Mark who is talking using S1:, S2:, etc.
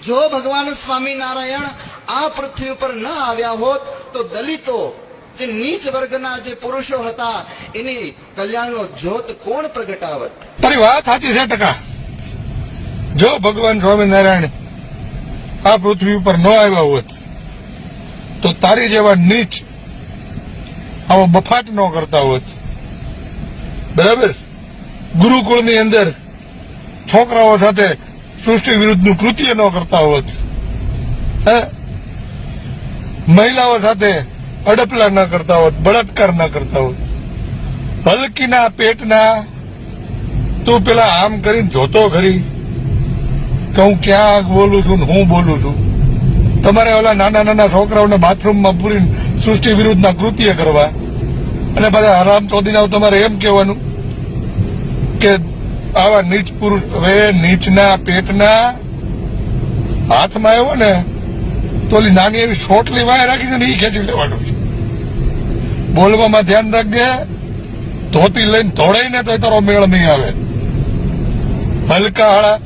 S1: જો ભગવાન સ્વામિનારાયણ આ પૃથ્વી ઉપર ન આવ્યા હોત તો દલિતો જે નીચ વર્ગના જે પુરુષો હતા એની કલ્યાણનો જ્યોત કોણ પ્રગટાવત?
S2: તારી વાત સાચી છે ટકા. જો ભગવાન સ્વામિનારાયણ આ પૃથ્વી ઉપર ન આવ્યા હોત તો તારી જેવા નીચ આવો બફાટ ન કરતા હોત, બરાબર? ગુરુકુળની અંદર છોકરાઓ સાથે સૃષ્ટિ વિરુદ્ધનું કૃત્ય ન કરતા હોત, મહિલાઓ સાથે અડપલા ન કરતા હોત, બળાત્કાર ન કરતા હોત, હલકીના પેટના તું પેલા આમ કરીને જોતો ખરી કે હું ક્યાં બોલું છું ને હું બોલું છું. તમારે ઓલા નાના નાના છોકરાઓને બાથરૂમમાં પૂરીને સૃષ્ટિ વિરુદ્ધના કૃત્ય કરવા અને પાછા હરામ ચોદીના તમારે એમ કહેવાનું કે આવા નીચ પુરુષ. હવે નીચના પેટના હાથમાં આવ્યો ને તો ઓલી નાની એવી સોટલી વાય રાખી છે ને એ ખેંચી લેવાનું છે. બોલવામાં ધ્યાન રાખજે, ધોતી લઈને ધોડાઈને તો તારો મેળ નહીં આવે. હલકા હાળા